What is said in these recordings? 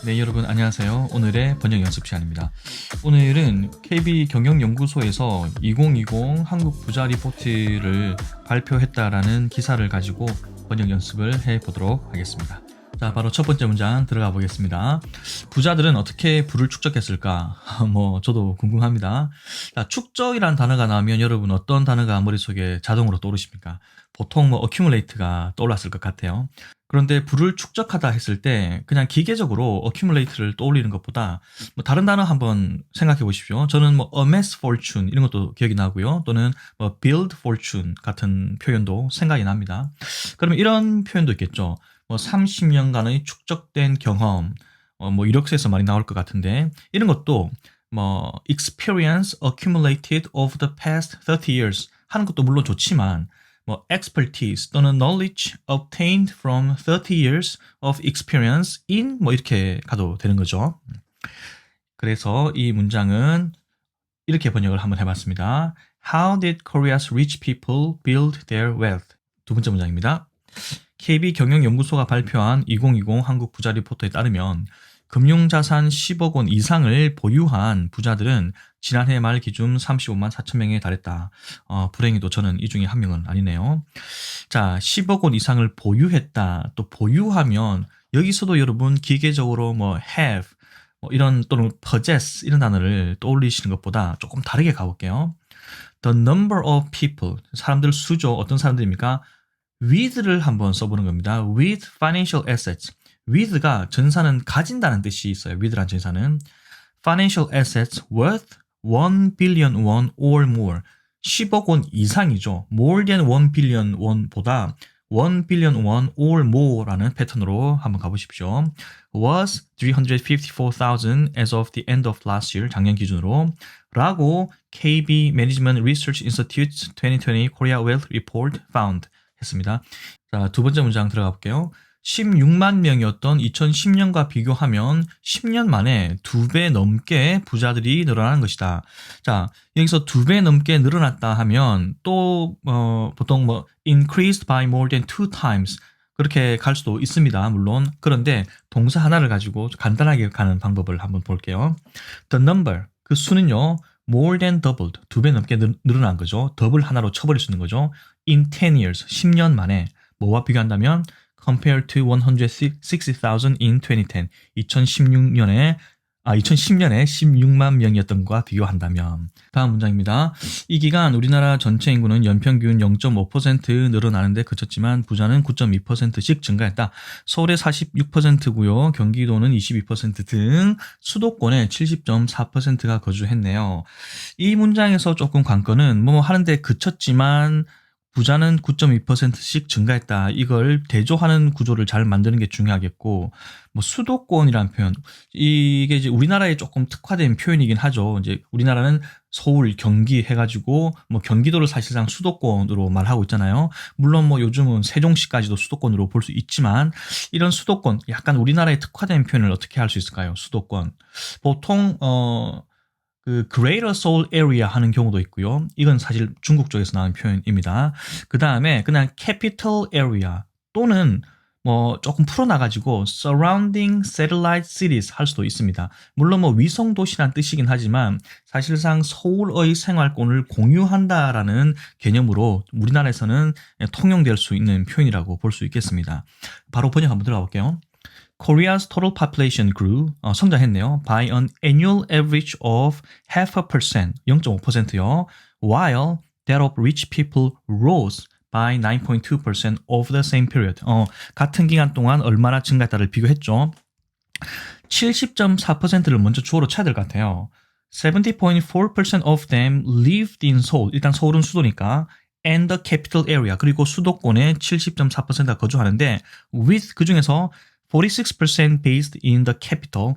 네, 여러분 안녕하세요. 오늘의 번역 연습 시간입니다. 오늘은 KB 경영연구소에서 2020 한국 부자 리포트를 발표했다라는 기사를 가지고 번역 연습을 해보도록 하겠습니다. 자, 바로 첫 번째 문장 들어가 보겠습니다. 부자들은 어떻게 부를 축적했을까? 저도 궁금합니다. 자, 축적이란 단어가 나오면 여러분 어떤 단어가 머릿속에 자동으로 떠오르십니까? 보통 accumulate가 떠올랐을 것 같아요. 그런데 부를 축적하다 했을 때 그냥 기계적으로 accumulate를 떠올리는 것보다 다른 단어 한번 생각해 보십시오. 저는 amass fortune 이런 것도 기억이 나고요. 또는 build fortune 같은 표현도 생각이 납니다. 그러면 이런 표현도 있겠죠. 30년간의 축적된 경험, 이렇게 해서 많이 나올 것 같은데, 이런 것도 experience accumulated over the past 30 years 하는 것도 물론 좋지만, expertise 또는 knowledge obtained from 30 years of experience in 이렇게 가도 되는 거죠. 그래서 이 문장은 이렇게 번역을 한번 해봤습니다. How did Korea's rich people build their wealth? 두 번째 문장입니다. KB 경영연구소가 발표한 2020 한국 부자 리포트에 따르면 금융자산 10억 원 이상을 보유한 부자들은 지난해 말 기준 35만 4천 명에 달했다. 불행히도 저는 이 중에 한 명은 아니네요. 자, 10억 원 이상을 보유했다. 또 보유하면 여기서도 여러분 기계적으로 have 이런 또는 possess 이런 단어를 떠올리시는 것보다 조금 다르게 가볼게요. The number of people, 사람들 수죠. 어떤 사람들입니까? with를 한번 써보는 겁니다. with financial assets. with가 전사는 가진다는 뜻이 있어요. with란 전사는 financial assets worth 1 billion won or more. 10억 원 이상이죠. more than 1 billion won보다 1 billion won or more라는 패턴으로 한번 가보십시오. was 354,000 as of the end of last year, 작년 기준으로 라고 KB Management Research Institute's 2020 Korea Wealth Report found 했습니다. 자, 두 번째 문장 들어가 볼게요. 16만 명이었던 2010년과 비교하면 10년 만에 2배 넘게 부자들이 늘어나는 것이다. 자, 여기서 2배 넘게 늘어났다 하면 또 보통 increased by more than 2 times 그렇게 갈 수도 있습니다. 물론. 그런데 동사 하나를 가지고 간단하게 가는 방법을 한번 볼게요. The number, 그 수는요. more than doubled, 2배 넘게 늘어난 거죠. 더블 하나로 쳐버릴 수 있는 거죠. in 10 years, 10년 만에 뭐와 비교한다면 compared to 160,000 in 2010, 2010년에 16만 명이었던 것과 비교한다면. 다음 문장입니다. 이 기간 우리나라 전체 인구는 연평균 0.5% 늘어나는데 그쳤지만 부자는 9.2%씩 증가했다. 서울의 46%고요. 경기도는 22% 등 수도권의 70.4%가 거주했네요. 이 문장에서 조금 관건은 하는데 그쳤지만 부자는 9.2%씩 증가했다. 이걸 대조하는 구조를 잘 만드는 게 중요하겠고, 수도권이라는 표현. 이게 이제 우리나라에 조금 특화된 표현이긴 하죠. 이제 우리나라는 서울, 경기 해가지고, 경기도를 사실상 수도권으로 말하고 있잖아요. 물론 요즘은 세종시까지도 수도권으로 볼 수 있지만, 이런 수도권, 약간 우리나라에 특화된 표현을 어떻게 할 수 있을까요? 수도권. 보통, 그 Greater Seoul Area 하는 경우도 있고요. 이건 사실 중국 쪽에서 나온 표현입니다. 그 다음에 그냥 Capital Area 또는 조금 풀어나가지고 Surrounding Satellite Cities 할 수도 있습니다. 물론 위성 도시란 뜻이긴 하지만 사실상 서울의 생활권을 공유한다라는 개념으로 우리나라에서는 통용될 수 있는 표현이라고 볼 수 있겠습니다. 바로 번역 한번 들어가 볼게요. Korea's total population grew, 성장했네요. By an annual average of 0.5%, 0.5%요. While that of rich people rose by 9.2% over the same period. 같은 기간 동안 얼마나 증가했다를 비교했죠. 70.4%를 먼저 주어로 쳐야 될 것 같아요. 70.4% of them lived in Seoul. 일단 서울은 수도니까. And the capital area. 그리고 수도권의 70.4%가 거주하는데 with 그 중에서 46% based in the capital.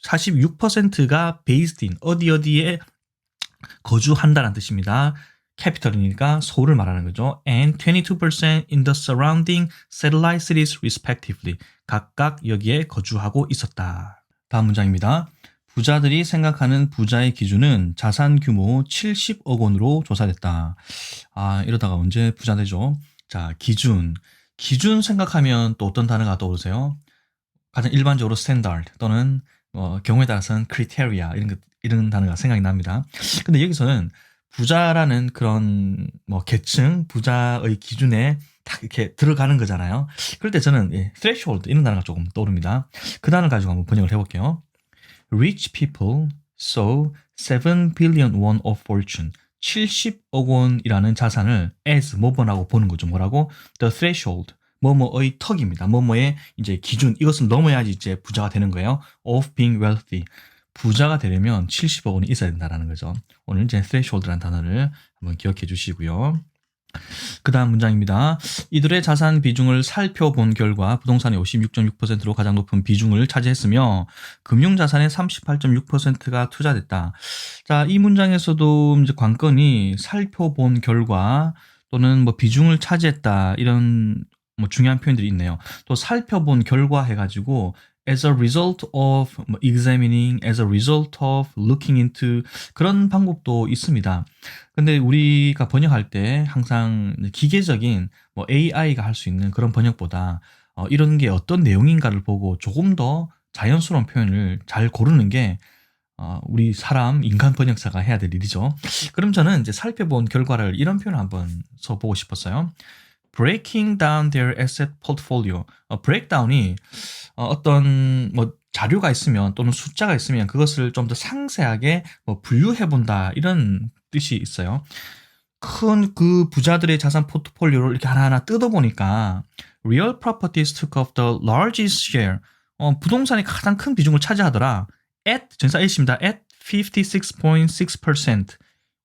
46%가 based in 어디에 거주한다는 뜻입니다. capital이니까 서울을 말하는 거죠. And 22% in the surrounding satellite cities respectively. 각각 여기에 거주하고 있었다. 다음 문장입니다. 부자들이 생각하는 부자의 기준은 자산 규모 70억 원으로 조사됐다. 이러다가 언제 부자 되죠? 자, 기준 생각하면 또 어떤 단어가 떠오르세요? 가장 일반적으로 standard 또는 경우에 따라서는 criteria 이런 단어가 생각이 납니다. 근데 여기서는 부자라는 그런 계층, 부자의 기준에 딱 이렇게 들어가는 거잖아요. 그럴 때 저는 threshold 이런 단어가 조금 떠오릅니다. 그 단어를 가지고 한번 번역을 해볼게요. Rich people saw 7 billion won of fortune. 70억 원이라는 자산을 as 뭐뭐라고 보는 거죠. 뭐라고? The threshold. 뭐뭐의 턱입니다. 뭐뭐의 이제 기준. 이것을 넘어야지 이제 부자가 되는 거예요. Of being wealthy. 부자가 되려면 70억 원이 있어야 된다는 거죠. 오늘 이제 threshold라는 단어를 한번 기억해 주시고요. 그 다음 문장입니다. 이들의 자산 비중을 살펴본 결과 부동산이 56.6%로 가장 높은 비중을 차지했으며 금융자산의 38.6%가 투자됐다. 자, 이 문장에서도 이제 관건이 살펴본 결과 또는 비중을 차지했다 이런 중요한 표현들이 있네요. 또 살펴본 결과 해가지고 as a result of examining, as a result of looking into 그런 방법도 있습니다. 근데 우리가 번역할 때 항상 기계적인 AI가 할 수 있는 그런 번역보다 이런 게 어떤 내용인가를 보고 조금 더 자연스러운 표현을 잘 고르는 게 우리 인간 번역사가 해야 될 일이죠. 그럼 저는 이제 살펴본 결과를 이런 표현을 한번 써보고 싶었어요. Breaking down their asset portfolio. breakdown이 어떤 자료가 있으면 또는 숫자가 있으면 그것을 좀 더 상세하게 분류해 본다 이런 뜻이 있어요. 큰 그 부자들의 자산 포트폴리오를 이렇게 하나하나 뜯어보니까 real properties took up the largest share. 부동산이 가장 큰 비중을 차지하더라. at 전사 at입니다. at 56.6%.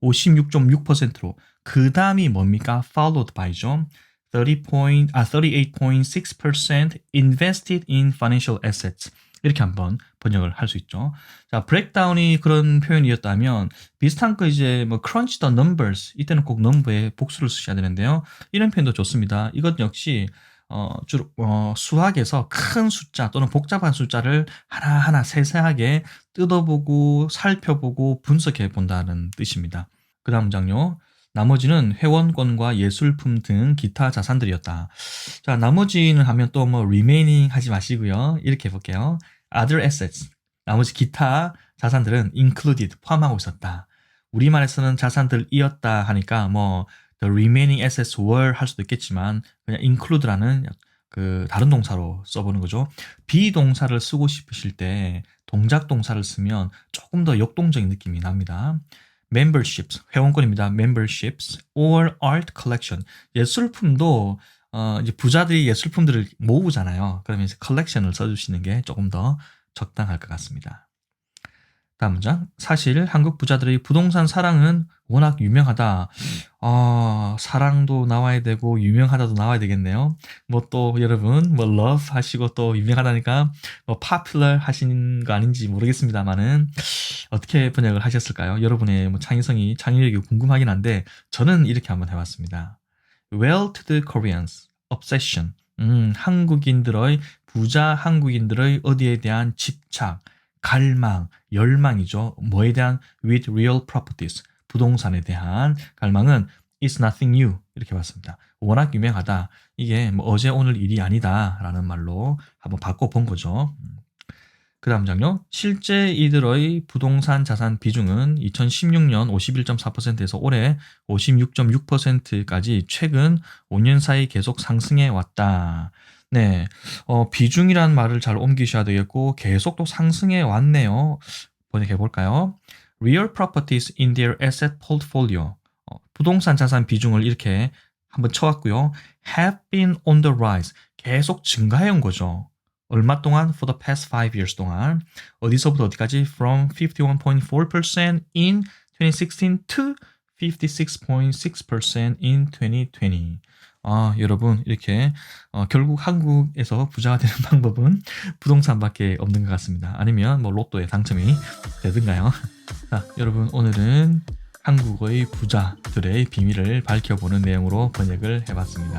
56.6%로. 그 다음이 뭡니까? followed by죠. 38.6% invested in financial assets. 이렇게 한번 번역을 할 수 있죠. 자, 브레이크다운이 그런 표현이었다면 비슷한 거 이제 crunch the numbers. 이때는 꼭 number의 복수를 쓰셔야 되는데요. 이런 표현도 좋습니다. 이것 역시 주로 수학에서 큰 숫자 또는 복잡한 숫자를 하나하나 세세하게 뜯어보고 살펴보고 분석해 본다는 뜻입니다. 그 다음 문장요. 나머지는 회원권과 예술품 등 기타 자산들이었다. 자, 나머지는 하면 또 remaining 하지 마시고요. 이렇게 해볼게요. Other assets. 나머지 기타 자산들은 included 포함하고 있었다. 우리말에서는 자산들이었다 하니까 the remaining assets were 할 수도 있겠지만 그냥 include라는 그 다른 동사로 써보는 거죠. 비동사를 쓰고 싶으실 때 동작 동사를 쓰면 조금 더 역동적인 느낌이 납니다. memberships, 회원권입니다. memberships or art collection. 예술품도 이제 부자들이 예술품들을 모으잖아요. 그러면 이제 collection을 써주시는 게 조금 더 적당할 것 같습니다. 다음 문장. 사실 한국 부자들의 부동산 사랑은 워낙 유명하다. 사랑도 나와야 되고 유명하다도 나와야 되겠네요. 또 여러분 love 하시고 또 유명하다니까 popular 하시는 거 아닌지 모르겠습니다만은 어떻게 번역을 하셨을까요? 여러분의 창의력이 궁금하긴 한데 저는 이렇게 한번 해봤습니다. Well-to-do Koreans obsession. 부자 한국인들의 어디에 대한 집착, 갈망, 열망이죠. 뭐에 대한 with real properties. 부동산에 대한 갈망은 is nothing new. 이렇게 봤습니다. 워낙 유명하다. 이게 어제 오늘 일이 아니다. 라는 말로 한번 바꿔본 거죠. 그 다음 장요. 실제 이들의 부동산 자산 비중은 2016년 51.4%에서 올해 56.6%까지 최근 5년 사이 계속 상승해 왔다. 네, 비중이란 말을 잘 옮기셔야 되겠고 계속 또 상승해 왔네요. 번역해 볼까요? Real properties in their asset portfolio. 부동산 자산 비중을 이렇게 한번 쳐왔고요. Have been on the rise. 계속 증가해 온 거죠. 얼마 동안? For the past 5 years 동안. 어디서부터 어디까지? From 51.4% in 2016 to 56.6% in 2020. 여러분 이렇게 결국 한국에서 부자가 되는 방법은 부동산밖에 없는 것 같습니다. 아니면 로또에 당첨이 되든가요. 자, 여러분 오늘은 한국의 부자들의 비밀을 밝혀보는 내용으로 번역을 해봤습니다.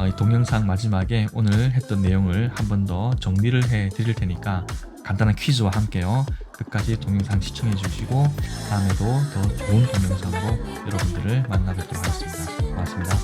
이 동영상 마지막에 오늘 했던 내용을 한 번 더 정리를 해드릴 테니까 간단한 퀴즈와 함께요. 끝까지 동영상 시청해 주시고 다음에도 더 좋은 동영상으로 여러분들을 만나뵙도록 하겠습니다. 고맙습니다.